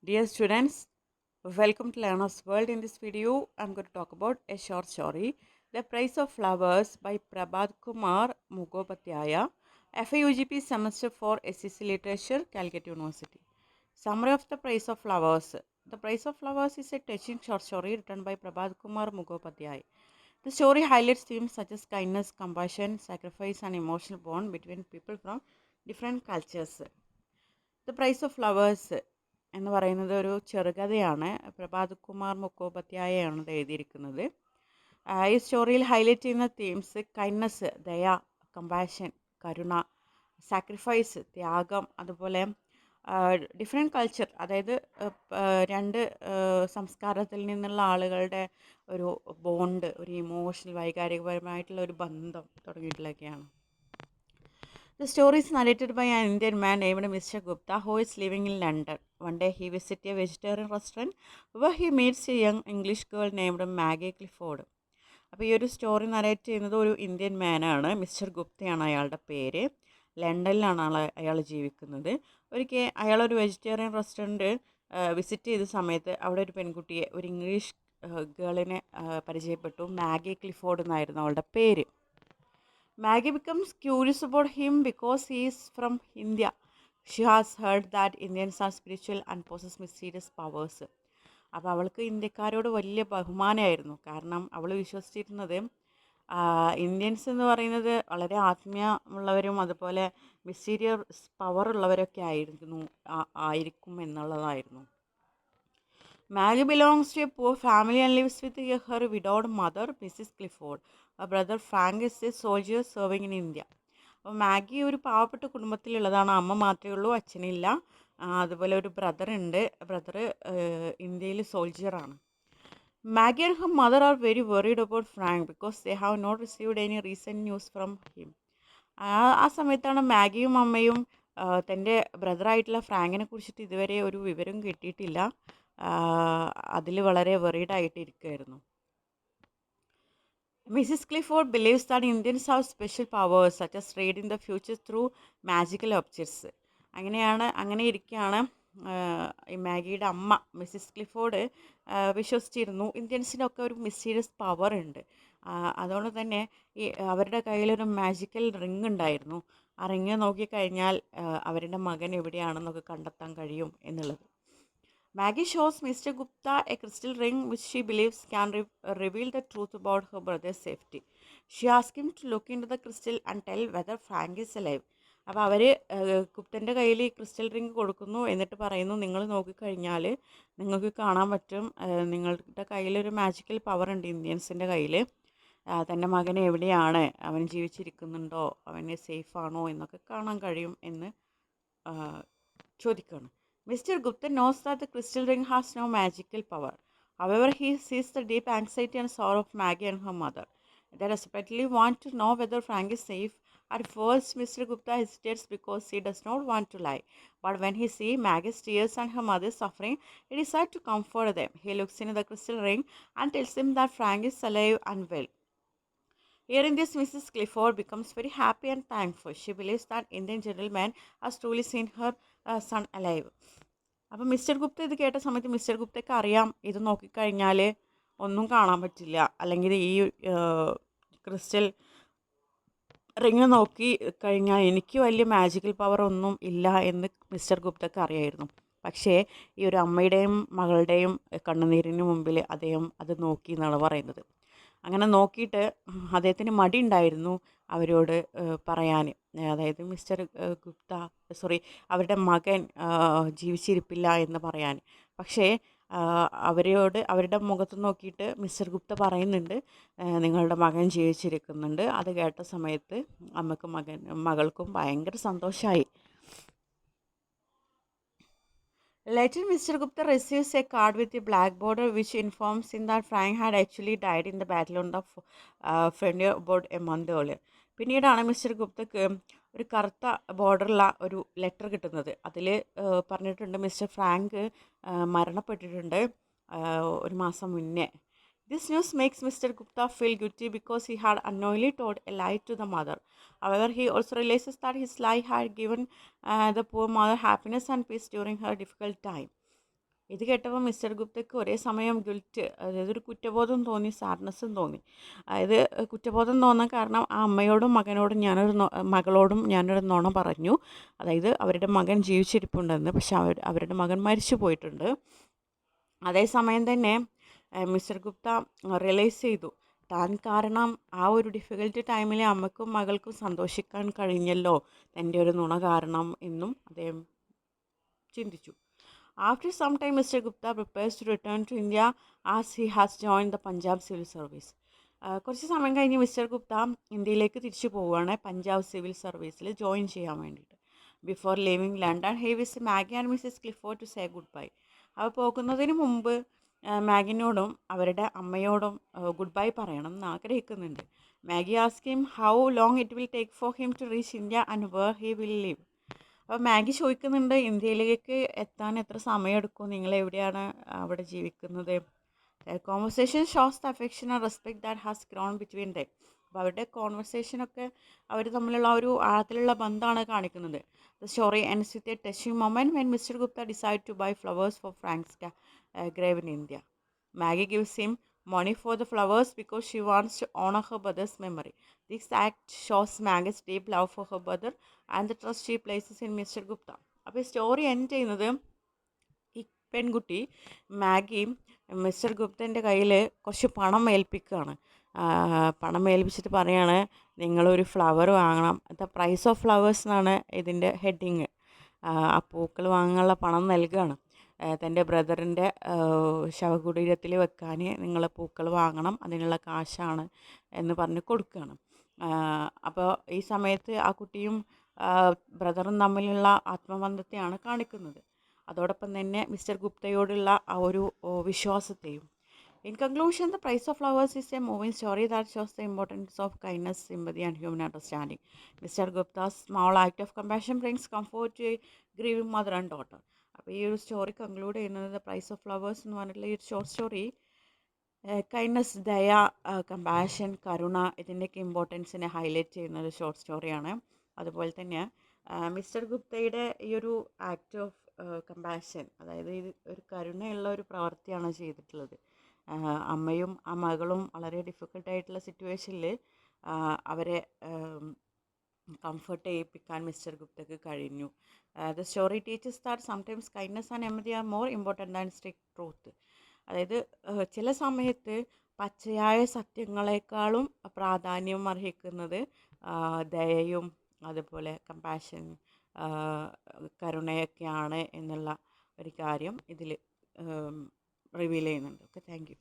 Dear students, welcome to Learner's World. In this video, I'm going to talk about a short story, The Price of Flowers by Prabhat Kumar Mukhopadhyaya, FIUGP Semester for SEC Literature, Calicut University. Summary of The Price of Flowers. The Price of Flowers is a touching short story written by Prabhat Kumar Mukhopadhyaya. The story highlights themes such as kindness, compassion, sacrifice, and emotional bond between people from different cultures. The price of flowers എന്ന് പറയുന്നത് ഒരു ചെറുകഥയാണ്. പ്രഭാത് കുമാർ മുഖോപാധ്യായയാണ് ഇത് എഴുതിയിരിക്കുന്നത്. ഈ സ്റ്റോറിയിൽ highlight ചെയ്യുന്ന themes kindness, ദയ, compassion, കരുണ, sacrifice, ത്യാഗം, അതുപോലെ ഡിഫറെൻറ്റ് കൾച്ചർ, അതായത് രണ്ട് സംസ്കാരത്തിൽ നിന്നുള്ള ആളുകളുടെ ഒരു ബോണ്ട്, ഒരു ഇമോഷണൽ വൈകാരികപരമായിട്ടുള്ള ഒരു ബന്ധം തുടങ്ങിയിട്ടുള്ളതൊക്കെയാണ്. The story is narrated by an Indian man named Mr. Gupta who is living in London. One day he visits a vegetarian restaurant where he meets a young English girl named Maggie Clifford. അപ്പോൾ ഈ ഒരു story narrate ചെയ്യുന്നത് ഒരു Indian മാനാണ്. Mister ഗുപ്തയാണ് അയാളുടെ പേര്. ലണ്ടനിലാണ് അയാൾ ജീവിക്കുന്നത്. ഒരിക്കൽ അയാളൊരു വെജിറ്റേറിയൻ റെസ്റ്റോറൻറ്റ് വിസിറ്റ് ചെയ്ത സമയത്ത് അവിടെ ഒരു പെൺകുട്ടിയെ, ഒരു ഇംഗ്ലീഷ് ഗേളിനെ പരിചയപ്പെട്ടു. മാഗി ക്ലിഫോർഡ് എന്നായിരുന്നു അവളുടെ പേര്. Maggie becomes curious about him because he is from India. She has heard that Indians are spiritual and possess mysterious powers. അപ്പോൾ അവൾക്ക് ഇന്ത്യക്കാരോട് വലിയ ബഹുമാനമായിരുന്നു. കാരണം അവൾ വിശ്വസിച്ചിരുന്നത് ഇന്ത്യൻസ് എന്ന് പറയുന്നത് വളരെ ആത്മീയമുള്ളവരും അതുപോലെ മിസ്റ്റീരിയസ് പവർ ഉള്ളവരൊക്കെ ആയിരിക്കും എന്നുള്ളതായിരുന്നു. Maggie belongs to a poor family and lives with her widowed mother, Mrs. Clifford. Her brother Frank is a soldier serving in India. അപ്പോൾ മാഗി ഒരു പാവപ്പെട്ട കുടുംബത്തിലുള്ളതാണ്. അമ്മ മാത്രമേ ഉള്ളൂ, അച്ഛനില്ല. അതുപോലെ ഒരു ബ്രദർ ഉണ്ട്. ബ്രദർ ഇന്ത്യയിൽ സോൾജിയറാണ്. Maggie and her mother are very worried about Frank because they have not received any recent news from him. ആ സമയത്താണ് മാഗിയും അമ്മയും തൻ്റെ ബ്രദറായിട്ടുള്ള ഫ്രാങ്കിനെ കുറിച്ചിട്ട് ഇതുവരെ ഒരു വിവരം കിട്ടിയിട്ടില്ല. അതിൽ വളരെ worried ആയിട്ടിരിക്കുകയായിരുന്നു. Mrs. Clifford believes that Indians have special powers such as reading the future through magical objects. അങ്ങനെ ഇരിക്കുകയാണ് ഈ മാഗിയുടെ അമ്മ മിസ്സിസ് ക്ലിഫോർഡ് വിശ്വസിച്ചിരുന്നു ഇന്ത്യൻസിനൊക്കെ ഒരു മിസ്റ്റീരിയസ് പവർ ഉണ്ട്. അതുകൊണ്ട് തന്നെ ഈ അവരുടെ കയ്യിലൊരു മാജിക്കൽ റിങ് ഉണ്ടായിരുന്നു. ആ റിങ് നോക്കിക്കഴിഞ്ഞാൽ അവരുടെ മകൻ എവിടെയാണെന്നൊക്കെ കണ്ടെത്താൻ കഴിയും എന്നുള്ളത്. Maggie shows Mr. Gupta a crystal ring which she believes can reveal the truth about her brother's safety. She asks him to look into the crystal and tell whether Frank is alive. അപ്പോൾ അവർ ഗുപ്തൻ്റെ കയ്യിൽ ഈ crystal ring കൊടുക്കുന്നു. എന്നിട്ട് പറയുന്നു, നിങ്ങൾ നോക്കിക്കഴിഞ്ഞാൽ നിങ്ങൾക്ക് കാണാൻ പറ്റും നിങ്ങളുടെ കയ്യിലൊരു മാജിക്കൽ പവർ ഉണ്ട് ഇന്ത്യൻസിൻ്റെ കയ്യിൽ. തൻ്റെ മകൻ എവിടെയാണ്, അവൻ ജീവിച്ചിരിക്കുന്നുണ്ടോ, അവന് സേഫാണോ എന്നൊക്കെ കാണാൻ കഴിയും എന്ന് ചോദിക്കുകയാണ്. Mr. Gupta knows that the crystal ring has no magical power. However, he sees the deep anxiety and sorrow of Maggie and her mother. They desperately want to know whether Frank is safe. At first, Mr. Gupta hesitates because he does not want to lie. But when he sees Maggie's tears and her mother's suffering, he decides to comfort them. He looks into the crystal ring and tells him that Frank is alive and well. Hearing this, Mrs. Clifford becomes very happy and thankful. She believes that Indian gentleman has truly seen her son alive. അപ്പം mister Gupta ഇത് കേട്ട സമയത്ത് mister ഗുപ്തയ്ക്ക് അറിയാം ഇത് നോക്കിക്കഴിഞ്ഞാൽ ഒന്നും കാണാൻ പറ്റില്ല, അല്ലെങ്കിൽ ഈ ക്രിസ്റ്റൽ റിങ് നോക്കി കഴിഞ്ഞാൽ എനിക്ക് വലിയ മാജിക്കൽ പവർ ഒന്നും ഇല്ല എന്ന് മിസ്റ്റർ ഗുപ്തയ്ക്ക് അറിയായിരുന്നു. പക്ഷേ ഈ ഒരു അമ്മയുടെയും മകളുടെയും കണ്ണുനീരിന് മുമ്പിൽ അദ്ദേഹം അത് നോക്കി എന്നാണ് പറയുന്നത്. അങ്ങനെ നോക്കിയിട്ട് അദ്ദേഹത്തിന് മടി ഉണ്ടായിരുന്നു അവരോട് പറയാൻ. അതായത് മിസ്റ്റർ ഗുപ്ത അവരുടെ മകൻ ജീവിച്ചിരിപ്പില്ല എന്ന് പറയാൻ. പക്ഷേ അവരുടെ മുഖത്ത് നോക്കിയിട്ട് മിസ്റ്റർ ഗുപ്ത പറയുന്നുണ്ട് നിങ്ങളുടെ മകൻ ജീവിച്ചിരിക്കുന്നുണ്ട്. അത് കേട്ട സമയത്ത് മകൾക്കും ഭയങ്കര സന്തോഷമായി. Later, Mr. Gupta receives a card with a black border which informs him that Frank had actually died in the battle on the frontier about a month earlier. പിന്നീടാണ് മിസ്റ്റർ ഗുപ്തക്ക് ഒരു കറുത്ത ബോർഡറുള്ള ഒരു ലെറ്റർ കിട്ടുന്നത്. അതിൽ പറഞ്ഞിട്ടുണ്ട് മിസ്റ്റർ ഫ്രാങ്ക് മരണപ്പെട്ടിട്ടുണ്ട് ഒരു മാസം മുന്നേ. This news makes Mr. Gupta feel guilty because he had unknowingly told a lie to the mother. However, he also realizes that his lie had given the poor mother happiness and peace during her difficult time. ഇത് കേട്ടപ്പോൾ mister ഗുപ്തയ്ക്ക് ഒരേ സമയം guilt, അതായത് ഒരു കുറ്റബോധം തോന്നി, സാഡ്നെസ്സും തോന്നി. അതായത് കുറ്റബോധം തോന്നാൻ കാരണം ആ അമ്മയോടും മകളോടും ഞാനൊരു നുണ പറഞ്ഞു. അതായത് അവരുടെ മകൻ ജീവിച്ചിരിപ്പുണ്ടെന്ന്, പക്ഷെ അവരുടെ മകൻ മരിച്ചു പോയിട്ടുണ്ട്. അതേസമയം തന്നെ മിസ്റ്റർ ഗുപ്ത റിയലൈസ് ചെയ്തു, താൻ കാരണം ആ ഒരു ഡിഫിക്കൽട്ട് ടൈമിൽ അമ്മയ്ക്കും മകൾക്കും സന്തോഷിക്കാൻ കഴിഞ്ഞല്ലോ തൻ്റെ ഒരു നുണ കാരണം എന്നും അദ്ദേഹം ചിന്തിച്ചു. After some time, Mr. Gupta prepares to return to India as he has joined the Punjab Civil Service. കുറച്ച് സമയം കഴിഞ്ഞ് മിസ്റ്റർ ഗുപ്ത ഇന്ത്യയിലേക്ക് തിരിച്ചു പോവുകയാണ്, പഞ്ചാബ് സിവിൽ സർവീസിൽ ജോയിൻ ചെയ്യാൻ വേണ്ടിയിട്ട്. ബിഫോർ ലീവിങ് ലണ്ടൻ ഹി വിസ് Maggie and Mrs Clifford to say good bye. അപ്പോൾ പോകുന്നതിന് മുമ്പ് മാഗിനോടും അവരുടെ അമ്മയോടും ഗുഡ് ബൈ പറയണം എന്ന് ആഗ്രഹിക്കുന്നുണ്ട്. Maggie ask him how long it will take for him to reach India and where he will live. അപ്പോൾ മാഗി ചോദിക്കുന്നുണ്ട്, ഇന്ത്യയിലേക്ക് എത്താൻ എത്ര സമയമെടുക്കും, നിങ്ങൾ എവിടെയാണ് അവിടെ ജീവിക്കുന്നത്. Conversation shows the affection and respect that has grown between them. അപ്പോൾ അവരുടെ കോൺവെർസേഷനൊക്കെ അവർ തമ്മിലുള്ള ഒരു ആഴത്തിലുള്ള ബന്ധമാണ് കാണിക്കുന്നത്. The story ends with a touching moment when Mr Gupta decide to buy flowers for Frank's grave in India. Maggie gives him money for the flowers because she wants to honor her brother's memory. This act shows Maggie's deep love for her brother and the trust she places in Mr. Gupta. അപ്പോൾ story end ചെയ്യുന്നത് ഈ പെൺകുട്ടി Maggi mister ഗുപ്തൻ്റെ കയ്യിൽ കുറച്ച് പണം ഏൽപ്പിക്കുകയാണ്. പണം ഏൽപ്പിച്ചിട്ട് പറയാണ്, നിങ്ങളൊരു ഫ്ലവർ വാങ്ങണം. ദ പ്രൈസ് ഓഫ് ഫ്ലവേഴ്സ് എന്നാണ് ഇതിൻ്റെ ഹെഡിങ്. ആ പൂക്കൾ വാങ്ങാനുള്ള പണം നൽകുകയാണ്. തൻ്റെ ബ്രദറിൻ്റെ ശവകുടീരത്തിൽ വെക്കാൻ നിങ്ങൾ പൂക്കൾ വാങ്ങണം, അതിനുള്ള കാശാണ് എന്ന് പറഞ്ഞ് കൊടുക്കുകയാണ്. അപ്പോൾ ഈ സമയത്ത് ആ കുട്ടിയും ബ്രദറും തമ്മിലുള്ള ആത്മബന്ധത്തെയാണ് കാണിക്കുന്നത്. അതോടൊപ്പം തന്നെ മിസ്റ്റർ ഗുപ്തയോടുള്ള ആ ഒരു വിശ്വാസത്തെയും. In conclusion, The Price of Flowers is a moving story that shows the importance of kindness, sympathy, and human understanding. Mr. Gupta's small act of compassion brings comfort to a grieving mother and daughter. അപ്പോൾ ഈ ഒരു story conclude ചെയ്യുന്നത് the price of flowers എന്ന് പറഞ്ഞിട്ടുള്ള ഈ ഒരു short story kindness, ദയ, compassion, കരുണ, ഇതിൻ്റെയൊക്കെ ഇമ്പോർട്ടൻസിനെ ഹൈലൈറ്റ് ചെയ്യുന്ന ഒരു ഷോർട്ട് സ്റ്റോറിയാണ്. അതുപോലെ തന്നെ മിസ്റ്റർ ഗുപ്തയുടെ ഈ ഒരു ആക്ട് ഓഫ് കമ്പാഷൻ, അതായത് ഇത് ഒരു കരുണയുള്ള ഒരു പ്രവൃത്തിയാണ് ചെയ്തിട്ടുള്ളത്. അമ്മയും ആ മകളും വളരെ ഡിഫിക്കൽട്ടായിട്ടുള്ള സിറ്റുവേഷനിൽ അവരെ കംഫർട്ട് ചെയ്യിപ്പിക്കാൻ മിസ്റ്റർ ഗുപ്തയ്ക്ക് കഴിഞ്ഞു. The story teachers that sometimes kindness and empathy are more important than strict truth. അതായത് ചില സമയത്ത് പച്ചയായ സത്യങ്ങളെക്കാളും പ്രാധാന്യം അർഹിക്കുന്നത് ദയയും അതുപോലെ കമ്പാഷൻ, കരുണയൊക്കെയാണ് എന്നുള്ള ഒരു കാര്യം ഇതിൽ റിവീൽ ചെയ്യുന്നുണ്ട്. Okay, thank you.